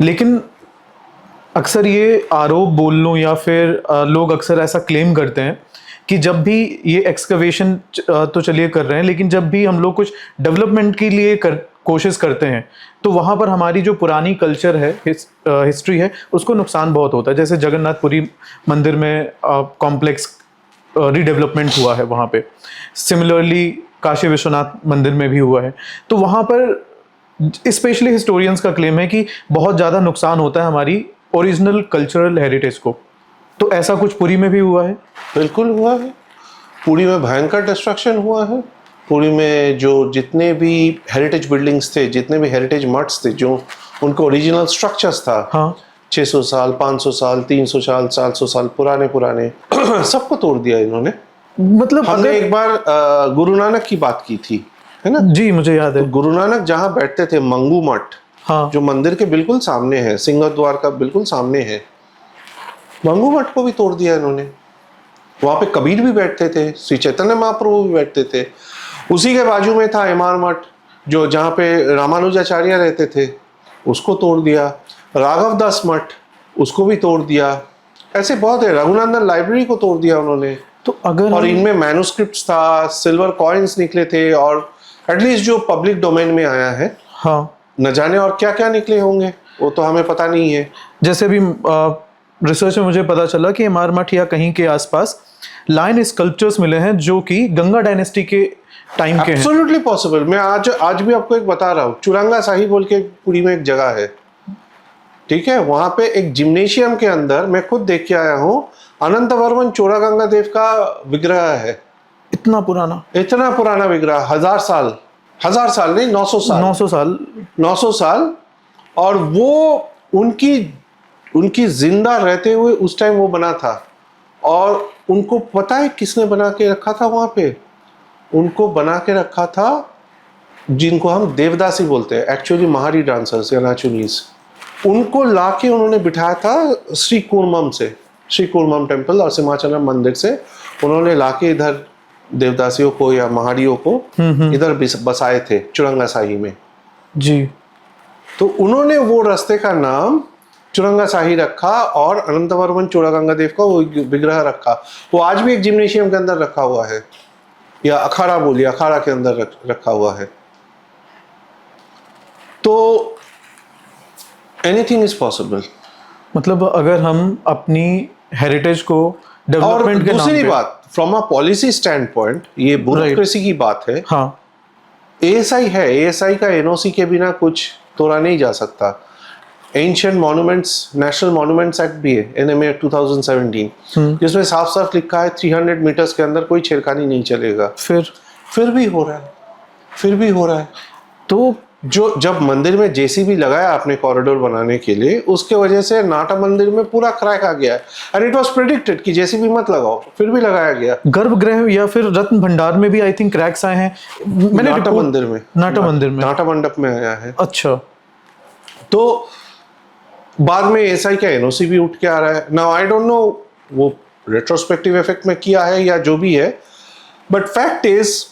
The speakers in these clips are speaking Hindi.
लेकिन अक्सर ये आरोप बोल लूँ या फिर लोग अक्सर ऐसा क्लेम करते हैं कि जब भी ये एक्सकवेशन तो चलिए कर रहे हैं, लेकिन जब भी हम लोग कुछ डेवलपमेंट के लिए कोशिश करते हैं तो वहाँ पर हमारी जो पुरानी कल्चर है, हिस्ट्री है, उसको नुकसान बहुत होता है। जैसे जगन्नाथपुरी मंदिर में कॉम्प्लेक्स रीडेवलपमेंट हुआ है वहाँ पे, सिमिलरली काशी विश्वनाथ मंदिर में भी हुआ है। तो वहाँ पर स्पेशली हिस्टोरियंस का क्लेम है कि बहुत ज़्यादा नुकसान होता है हमारी ओरिजिनल कल्चरल हेरिटेज को। तो ऐसा कुछ पुरी में भी हुआ है? बिल्कुल हुआ है। पुरी में भयंकर डिस्ट्रक्शन हुआ है। पुरी में जो जितने भी हेरिटेज बिल्डिंग्स थे, जितने भी हेरिटेज मठ्स थे, जो उनको ओरिजिनल स्ट्रक्चर्स था, हाँ, 600 साल, 500 साल, 300 साल, 400 साल पुराने सबको तोड़ दिया इन्होंने। मतलब हमने एक बार गुरु नानक की बात की थी, है ना? जी, मुझे याद है। तो गुरु नानक जहाँ बैठते थे, मंगू मठ, हाँ, जो मंदिर के बिल्कुल सामने है, सिंहद्वार का बिल्कुल सामने है, मंगू मठ को भी तोड़ दिया इन्होंने। वहां पे कबीर भी बैठते थे, श्री चैतन्य महाप्रभु भी बैठते थे। उसी के बाजू में था इमार मठ, जो जहाँ पे रामानुजाचार्य रहते थे, उसको तोड़ दिया। राघव दास मठ, उसको भी तोड़ दिया। ऐसे बहुत है। रघुनंदन लाइब्रेरी को तोड़ दिया उन्होंने। तो अगर और इनमें मैन्युस्क्रिप्ट्स था, सिल्वर कॉइन्स निकले थे, और एटलीस्ट जो पब्लिक डोमेन में आया है, हाँ, न जाने और क्या क्या निकले होंगे, वो तो हमें पता नहीं है। जैसे भी रिसर्च में मुझे पता चला कि इमार मठ या कहीं के आसपास लाइन स्कल्पचर्स मिले हैं जो कि गंगा डायनेस्टी के टाइम के हैं। Absolutely possible. मैं आज भी आपको एक बता रहा हूँ, चुरंगा साही बोल के पुरी में एक जगह है, ठीक है? वहां पे एक जिम्नेशियम के अंदर, मैं खुद देख के आया हूँ, अनंत वर्मन चोरागंगा देव का विग्रह है। इतना पुराना? इतना पुराना विग्रह, 1000 साल नहीं, 900 साल, 900 साल। 900 साल। और वो उनकी जिंदा रहते हुए उस टाइम वो बना था। और उनको पता है किसने बना के रखा था वहां पे? उनको बना के रखा था जिनको हम देवदासी बोलते हैं, एक्चुअली महारी डांसर्स या नाचुनीस। उनको लाके उन्होंने बिठाया था श्री कूर्मम से, श्री कूर्मम टेम्पल और सिमाचलम मंदिर से उन्होंने लाके इधर देवदासियों को या महारियों को इधर बसाए थे, चुरंगा साही में। जी। तो उन्होंने वो रास्ते का नाम चुरंगा साही रखा और अनंतवर्मन चोरागंगा देव का वो विग्रह रखा। वो आज भी एक जिम्नेशियम के अंदर रखा हुआ है, या अखाड़ा बोलिए, अखाड़ा के अंदर रखा हुआ है। तो एनीथिंग इज पॉसिबल। मतलब अगर हम अपनी हेरिटेज को डेवलपमेंट के नाम दूसरी पे, बात, from a policy stand point, ये ब्यूरोक्रेसी की बात है। हाँ, एएसआई है, एएसआई का एनओसी के बिना कुछ तोड़ा नहीं जा सकता। Ancient monuments, national monuments act भी है, एनएमए 2017, जिसमें साफ साफ लिखा है 300 मीटर्स के अंदर कोई छेड़खानी नहीं चलेगा। फिर भी हो रहा है, फिर भी हो रहा है। तो जो जब मंदिर में जेसीबी लगाया आपने कॉरिडोर बनाने के लिए, उसके वजह से नाटा मंदिर में पूरा क्रैक आ गया है। एंड इट वाज प्रेडिक्टेड कि जेसीबी मत लगाओ, फिर भी लगाया गया। गर्भगृह या फिर रत्न भंडार में भी आई थिंक क्रैक्स आए हैं। मैंने नाटा मंदिर में, नाटा मंडप में आया है। अच्छा। तो बाद में एसआई का एनओसी भी उठ के आ रहा है। नाउ आई डोंट नो वो रेट्रोस्पेक्टिव इफेक्ट में किया है या जो भी है, बट फैक्ट इज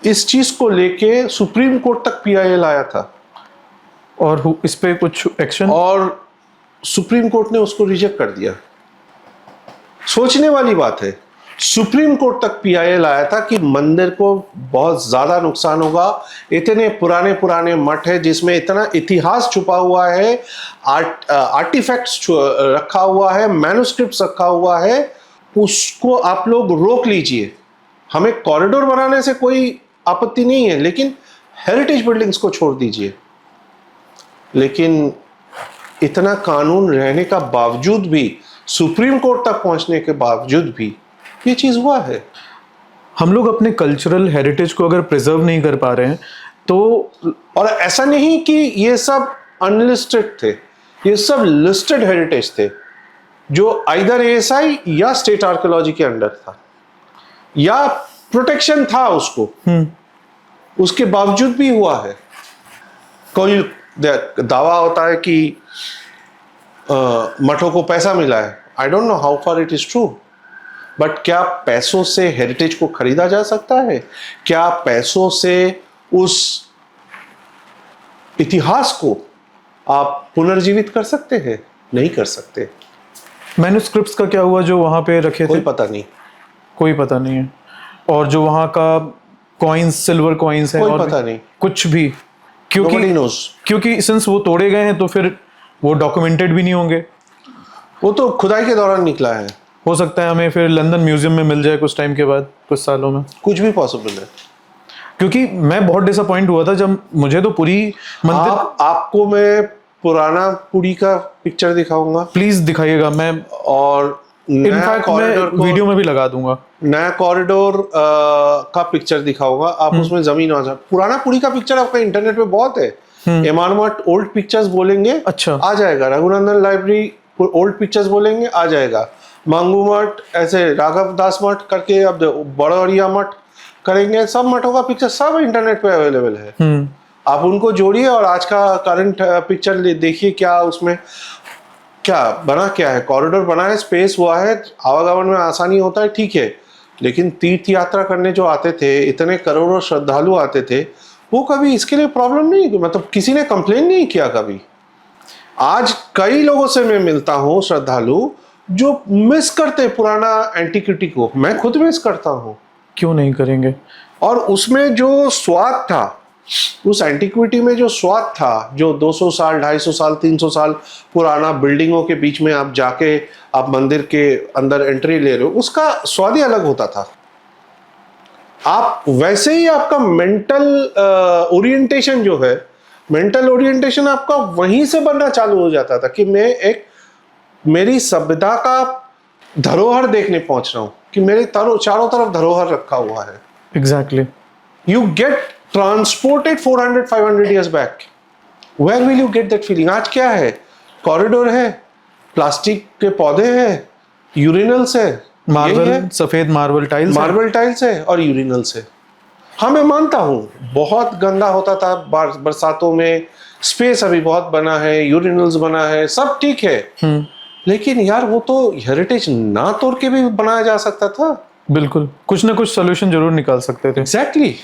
इस चीज को लेके सुप्रीम कोर्ट तक पीआईएल आया था, और इस पे कुछ एक्शन, और सुप्रीम कोर्ट ने उसको रिजेक्ट कर दिया। सोचने वाली बात है, सुप्रीम कोर्ट तक पीआईएल आया था कि मंदिर को बहुत ज्यादा नुकसान होगा। इतने पुराने पुराने मठ है जिसमें इतना इतिहास छुपा हुआ है, आर्टिफैक्ट्स रखा हुआ है, मैन्युस्क्रिप्ट्स रखा हुआ है, उसको आप लोग रोक लीजिए। हमें कॉरिडोर बनाने से कोई आपत्ति नहीं है, लेकिन हेरिटेज बिल्डिंग्स को छोड़ दीजिए। लेकिन इतना कानून रहने का बावजूद भी, सुप्रीम कोर्ट तक पहुंचने के बावजूद भी ये चीज हुआ है। हम लोग अपने कल्चरल हेरिटेज को अगर प्रिजर्व नहीं कर पा रहे हैं तो, और ऐसा नहीं कि ये सब अनलिस्टेड थे, ये सब लिस्टेड हेरिटेज थे जो आइदर एएसआई या स्टेट आर्कियोलॉजी के अंडर था, या प्रोटेक्शन था उसको, उसके बावजूद भी हुआ है। कोई दावा होता है कि मठों को पैसा मिला है। I don't know how far it is true, but क्या पैसों से हेरिटेज को खरीदा जा सकता है? क्या पैसों से उस इतिहास को आप पुनर्जीवित कर सकते हैं? नहीं कर सकते। मैन्युस्क्रिप्ट्स का क्या हुआ जो वहाँ पे रखे कोई थे? पता नहीं, कोई पता नहीं है। और जो वहाँ का कॉइन्स, सिल्वर कॉइन्स हैं कोई और पता नहीं, कुछ भी, nobody क्योंकि knows। क्योंकि सिंस वो तोड़े गए हैं तो फिर वो डॉक्यूमेंटेड भी नहीं होंगे। वो तो खुदाई के दौरान निकला है, हो सकता है हमें फिर लंदन म्यूजियम में मिल जाए कुछ टाइम के बाद, कुछ सालों में। कुछ भी पॉसिबल है। क्योंकि मैं बहुत डिसअपॉइंट हुआ था जब मुझे तो पूरी मंदिर। आपको मैं पुराना पुरी का पिक्चर दिखाऊंगा, प्लीज दिखाइएगा। मैं और नया इनफैक्ट कॉरिडोर मैं वीडियो में भी लगा दूंगा। नया कॉरिडोर का पिक्चर दिखाऊंगा। आप उसमें जमीन आ जाए, पुराना पुरी का पिक्चर आपका इंटरनेट पे बहुत है। एमान मठ ओल्ड पिक्चर्स बोलेंगे, अच्छा। आ जाएगा। रघुनंदन लाइब्रेरी ओल्ड पिक्चर्स बोलेंगे, आ जाएगा। मांगू मठ, ऐसे राघव दास मठ करके, अब बड़ौरिया मठ करेंगे, सब मठों का पिक्चर सब इंटरनेट पे अवेलेबल है। आप उनको जोड़िए और आज का करंट पिक्चर देखिए, क्या उसमें क्या बना, क्या है। कॉरिडोर बना है, स्पेस हुआ है, आवागमन में आसानी होता है, ठीक है। लेकिन तीर्थ यात्रा करने जो आते थे, इतने करोड़ों श्रद्धालु आते थे, वो कभी इसके लिए प्रॉब्लम नहीं, मतलब किसी ने कंप्लेन नहीं किया कभी। आज कई लोगों से मैं मिलता हूँ, श्रद्धालु जो मिस करते पुराना एंटिक्विटी को। मैं खुद मिस करता हूँ। क्यों नहीं करेंगे? और उसमें जो स्वाद था, उस एंटिक्विटी में जो स्वाद था, जो 200 साल, 250 साल, 300 साल पुराना बिल्डिंगों के बीच में आप जाके आप मंदिर के अंदर एंट्री ले रहे हो, उसका स्वाद ही अलग होता था। आप वैसे ही आपका मेंटल ओरिएंटेशन जो है, मेंटल ओरिएंटेशन आपका वहीं से बनना चालू हो जाता था कि मैं मेरी सभ्यता का धरोहर देखने पहुंच रहा हूं, कि मेरे चारों तरफ धरोहर रखा हुआ है। Exactly. You get transported 400-500 years back. Where will you get that feeling? आज क्या है? कॉरिडोर है, प्लास्टिक के पौधे हैं, यूरिनल्स है, मार्बल, सफेद मार्बल टाइल्स, मार्बल टाइल्स है और यूरिनल्स है। हाँ, मैं मानता हूँ बहुत गंदा होता था बरसातों में, स्पेस अभी बहुत बना है, यूरिनल्स बना है, सब ठीक है। लेकिन यार वो तो हेरिटेज ना तोड़ के भी बनाया जा सकता था। बिल्कुल, कुछ ना कुछ सोल्यूशन जरूर निकाल सकते थे। एग्जैक्टली।